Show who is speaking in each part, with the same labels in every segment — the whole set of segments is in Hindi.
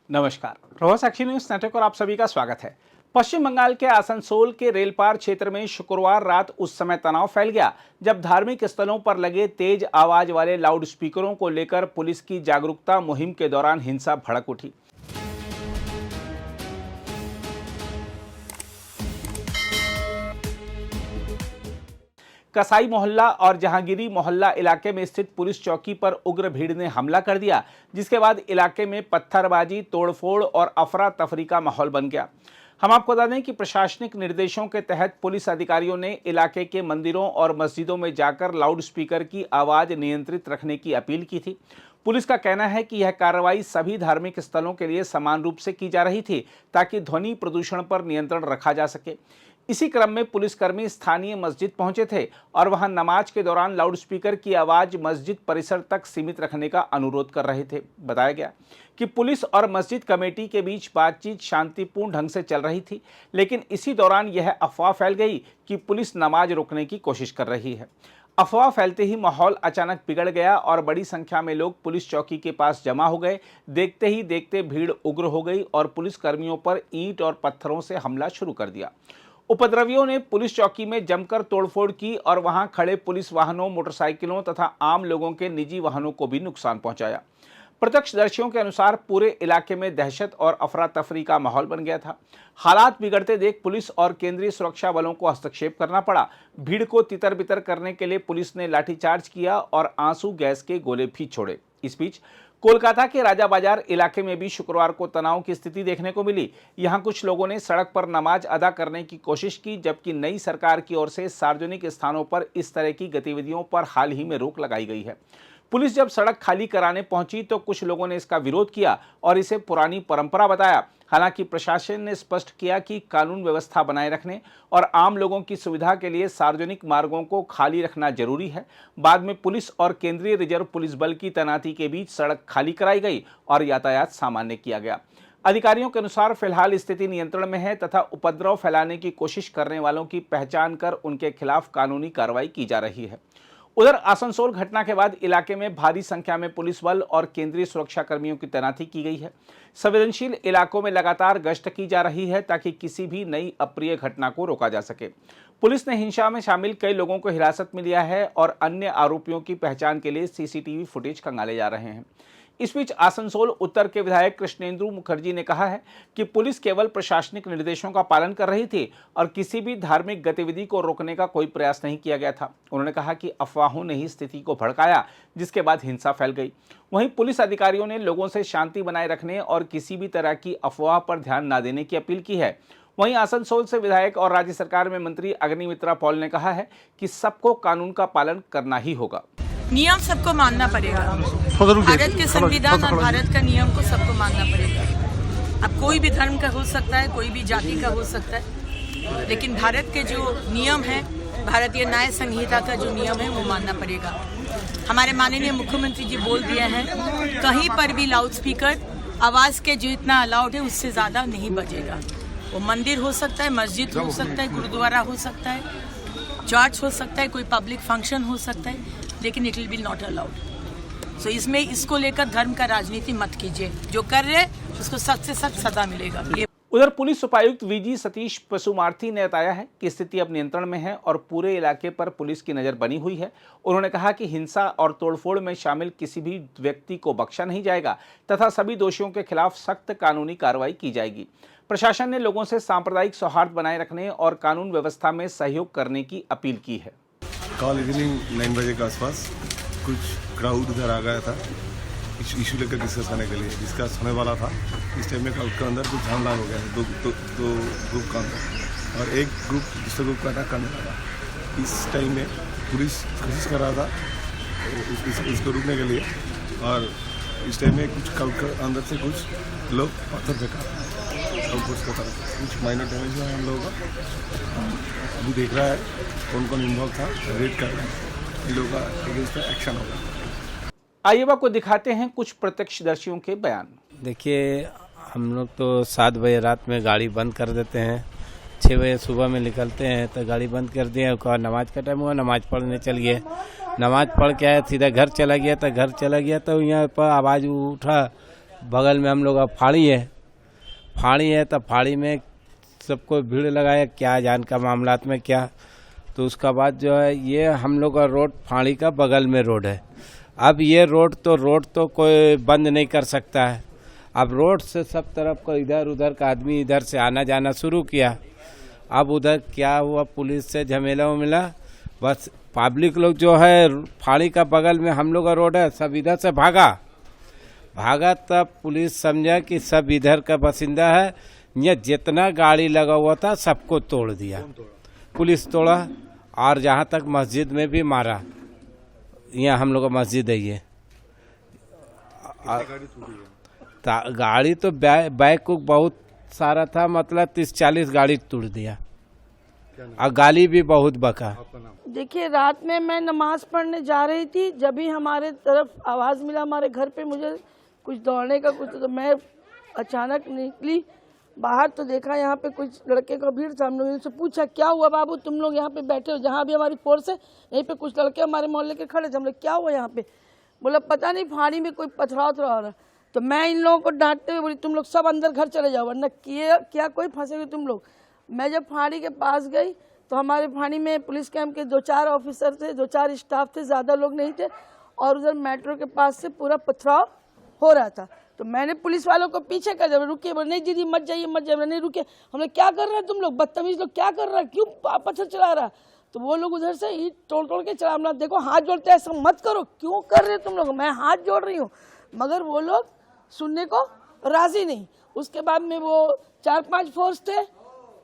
Speaker 1: नमस्कार, प्रभात साक्षी न्यूज नेटवर्क और आप सभी का स्वागत है। पश्चिम बंगाल के आसनसोल के रेलपार क्षेत्र में शुक्रवार रात उस समय तनाव फैल गया जब धार्मिक स्थलों पर लगे तेज आवाज वाले लाउडस्पीकरों को लेकर पुलिस की जागरूकता मुहिम के दौरान हिंसा भड़क उठी। कसाई मोहल्ला और जहांगीरी मोहल्ला इलाके में स्थित पुलिस चौकी पर उग्र भीड़ ने हमला कर दिया, जिसके बाद इलाके में पत्थरबाजी, तोड़फोड़ और अफरा तफरी का माहौल बन गया। हम आपको बता दें कि प्रशासनिक निर्देशों के तहत पुलिस अधिकारियों ने इलाके के मंदिरों और मस्जिदों में जाकर लाउडस्पीकर की आवाज नियंत्रित रखने की अपील की थी। पुलिस का कहना है कि यह कार्रवाई सभी धार्मिक स्थलों के लिए समान रूप से की जा रही थी ताकि ध्वनि प्रदूषण पर नियंत्रण रखा जा सके। इसी क्रम में पुलिसकर्मी स्थानीय मस्जिद पहुंचे थे और वहां नमाज के दौरान लाउडस्पीकर की आवाज मस्जिद परिसर तक सीमित रखने का अनुरोध कर रहे थे। बताया गया कि पुलिस और मस्जिद कमेटी के बीच बातचीत शांतिपूर्ण ढंग से चल रही थी, लेकिन इसी दौरान यह अफवाह फैल गई कि पुलिस नमाज रोकने की कोशिश कर रही है। अफवाह फैलते ही माहौल अचानक बिगड़ गया और बड़ी संख्या में लोग पुलिस चौकी के पास जमा हो गए। देखते ही देखते भीड़ उग्र हो गई और पुलिस कर्मियों पर ईंट और पत्थरों से हमला शुरू कर दिया। उपद्रवियों ने पुलिस चौकी में जमकर तोड़फोड़ की और वहां खड़े पुलिस वाहनों, मोटरसाइकिलों तथा आम लोगों के निजी वाहनों को भी नुकसान पहुंचाया। प्रत्यक्षदर्शियों के अनुसार पूरे इलाके में दहशत और अफरा तफरी का माहौल बन गया था। हालात बिगड़ते देख पुलिस और केंद्रीय सुरक्षा बलों को हस्तक्षेप करना पड़ा। भीड़ को तितर बितर करने के लिए पुलिस ने लाठीचार्ज किया और आंसू गैस के गोले भी छोड़े। इस बीच कोलकाता के राजा बाजार इलाके में भी शुक्रवार को तनाव की स्थिति देखने को मिली। यहां कुछ लोगों ने सड़क पर नमाज अदा करने की कोशिश की, जबकि नई सरकार की ओर से सार्वजनिक स्थानों पर इस तरह की गतिविधियों पर हाल ही में रोक लगाई गई है। पुलिस जब सड़क खाली कराने पहुंची तो कुछ लोगों ने इसका विरोध किया और इसे पुरानी परंपरा बताया। हालांकि प्रशासन ने स्पष्ट किया कि कानून व्यवस्था बनाए रखने और आम लोगों की सुविधा के लिए सार्वजनिक मार्गों को खाली रखना जरूरी है। बाद में पुलिस और केंद्रीय रिजर्व पुलिस बल की तैनाती के बीच सड़क खाली कराई गई और यातायात सामान्य किया गया। अधिकारियों के अनुसार फिलहाल स्थिति नियंत्रण में है तथा उपद्रव फैलाने की कोशिश करने वालों की पहचान कर उनके खिलाफ कानूनी कार्रवाई की जा रही है। उधर आसनसोल घटना के बाद इलाके में भारी संख्या में पुलिस बल और केंद्रीय सुरक्षा कर्मियों की तैनाती की गई है। संवेदनशील इलाकों में लगातार गश्त की जा रही है ताकि किसी भी नई अप्रिय घटना को रोका जा सके। पुलिस ने हिंसा में शामिल कई लोगों को हिरासत में लिया है और अन्य आरोपियों की पहचान के लिए सीसीटीवी फुटेज खंगाले जा रहे हैं। इस बीच आसनसोल उत्तर के विधायक कृष्णेंदु मुखर्जी ने कहा है कि पुलिस केवल प्रशासनिक निर्देशों का पालन कर रही थी और किसी भी धार्मिक गतिविधि को रोकने का कोई प्रयास नहीं किया गया था। उन्होंने कहा कि अफवाहों ने ही स्थिति को भड़काया, जिसके बाद हिंसा फैल गई। वहीं पुलिस अधिकारियों ने लोगों से शांति बनाए रखने और किसी भी तरह की अफवाह पर ध्यान न देने की अपील की है। वहीं आसनसोल से विधायक और राज्य सरकार में मंत्री अग्निमित्रा पॉल ने कहा है कि सबको कानून का पालन करना ही होगा।
Speaker 2: नियम सबको मानना पड़ेगा। भारत के संविधान और भारत का नियम को सबको मानना पड़ेगा। अब कोई भी धर्म का हो सकता है, कोई भी जाति का हो सकता है, लेकिन भारत के जो नियम है, भारतीय न्याय संहिता का जो नियम है वो मानना पड़ेगा। हमारे माननीय मुख्यमंत्री जी बोल दिए हैं, कहीं पर भी लाउडस्पीकर आवाज के जो इतना अलाउड है उससे ज्यादा नहीं बजेगा। वो मंदिर हो सकता है, मस्जिद हो सकता है, गुरुद्वारा हो सकता है, चर्च हो सकता है, कोई पब्लिक फंक्शन हो सकता है, लेकिन it will be not allowed. So इसमें इसको लेकर धर्म का राजनीति मत कीजिए। जो कर रहे उसको सख्त से सख्त सजा मिलेगा।
Speaker 1: उधर पुलिस उपायुक्त वीजी सतीश पशुमार्थी ने बताया है कि स्थिति अब नियंत्रण में है और पूरे इलाके पर पुलिस की नजर बनी हुई है। उन्होंने कहा कि हिंसा और तोड़फोड़ में शामिल किसी भी व्यक्ति को बख्शा नहीं जाएगा तथा सभी दोषियों के खिलाफ सख्त कानूनी कार्रवाई की जाएगी। प्रशासन ने लोगों से सांप्रदायिक सौहार्द बनाए रखने और कानून व्यवस्था में सहयोग करने की अपील की है।
Speaker 3: कल इवनिंग 9 बजे के आसपास कुछ क्राउड उधर आ गया था इशू लेकर डिस्कस करने के लिए। डिस्कस होने वाला था, इस टाइम में क्राउड के अंदर कुछ हमला हो गया दो ग्रुप का अंदर, और एक ग्रुप दूसरे ग्रुप को अटैक करने लगा। इस टाइम में पुलिस कोशिश कर रहा था इसको रोकने के लिए, और इस टाइम में कुछ क्राउड के अंदर से कुछ लोग पत्थर फेंका कुछ माइनर डैमेज हुआ है हम लोगों का। अभी देख रहा है कौन कौन इन्वॉल्व था, रेड कर रहे हैं, इन लोगों का अगेंस्ट पे एक्शन होगा।
Speaker 1: आइए आपको दिखाते हैं कुछ प्रत्यक्षदर्शियों के बयान।
Speaker 4: देखिए, हम लोग तो 7 बजे रात में गाड़ी बंद कर देते हैं, 6 बजे सुबह में निकलते हैं तो गाड़ी बंद कर दिए। और नमाज का टाइम हुआ, नमाज पढ़ने चल गए। नमाज पढ़ के आया, सीधा घर चला गया तो यहाँ पर आवाज़ उठा बगल में हम लोग का फाड़ी है तो फाड़ी में सबको भीड़ लगाया, क्या जान का मामलात में क्या। तो उसका बाद जो है ये हम लोग का रोड फाड़ी का बगल में रोड है। अब ये रोड तो कोई बंद नहीं कर सकता है। अब रोड से सब तरफ को इधर उधर का आदमी इधर से आना जाना शुरू किया। अब उधर क्या हुआ, पुलिस से झमेला उमेला, बस पब्लिक लोग जो है फाड़ी का बगल में हम लोग का रोड है, सब इधर से भागा तब पुलिस समझा कि सब इधर का बासिंदा है। ये जितना गाड़ी लगा हुआ था सबको तोड़ दिया, पुलिस तोड़ा। और जहाँ तक मस्जिद में भी मारा, यहाँ हम लोग का मस्जिद है ये। गाड़ी तो बैक बहुत सारा था, मतलब 30-40 गाड़ी तोड़ दिया और गाली भी बहुत बका।
Speaker 5: देखिए, रात में मैं नमाज पढ़ने जा रही थी, जब भी हमारे तरफ आवाज़ मिला हमारे घर पे मुझे कुछ दौड़ने का कुछ, तो मैं अचानक निकली बाहर तो देखा यहाँ पे कुछ लड़के का भीड़ था। हम लोगों से पूछा क्या हुआ बाबू, तुम लोग यहाँ पे बैठे हो, जहाँ भी हमारी फोर्स है यहीं पे कुछ लड़के हमारे मोहल्ले के खड़े थे। हम लोग क्या हुआ यहाँ पे, बोला पता नहीं फाड़ी में कोई पथराव हो रहा। तो मैं इन लोगों को डांटते हुए बोली तुम लोग सब अंदर घर चले जाओ, वरना क्या कोई फंसेगे तुम लोग। मैं जब फाड़ी के पास गई तो हमारे फाड़ी में पुलिस कैंप के 2-4 ऑफिसर थे, 2-4 स्टाफ थे, ज़्यादा लोग नहीं थे। और उधर मेट्रो के पास से पूरा पथराव हो रहा था। तो मैंने पुलिस वालों को पीछे कर दिया, रुकिए, नहीं दीदी मत जाइए नहीं रुके। हमने क्या कर रहे हैं तुम लोग, बदतमीज लोग क्या कर रहा है, क्यों पत्थर चला रहा है। तो वो लोग उधर से ईंट तोड़ के चला। हमने देखो हाथ जोड़ते ऐसा मत करो, क्यों कर रहे हो तुम लोग, मैं हाथ जोड़ रही हूँ, मगर वो लोग सुनने को राजी नहीं। उसके बाद में वो 4-5 फोर्स थे।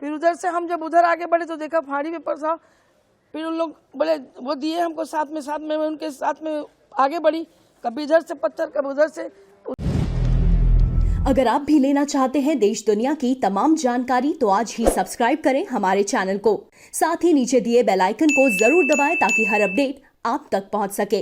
Speaker 5: फिर उधर से हम जब उधर आगे बढ़े तो देखा फाड़ी में पड़ता। फिर उन लोग बोले वो दिए हमको साथ में उनके साथ में आगे बढ़ी, कभी इधर से पत्थर कभी उधर से।
Speaker 6: अगर आप भी लेना चाहते हैं देश दुनिया की तमाम जानकारी तो आज ही सब्सक्राइब करें हमारे चैनल को। साथ ही नीचे दिए बेल आइकन को जरूर दबाएं ताकि हर अपडेट आप तक पहुंच सके।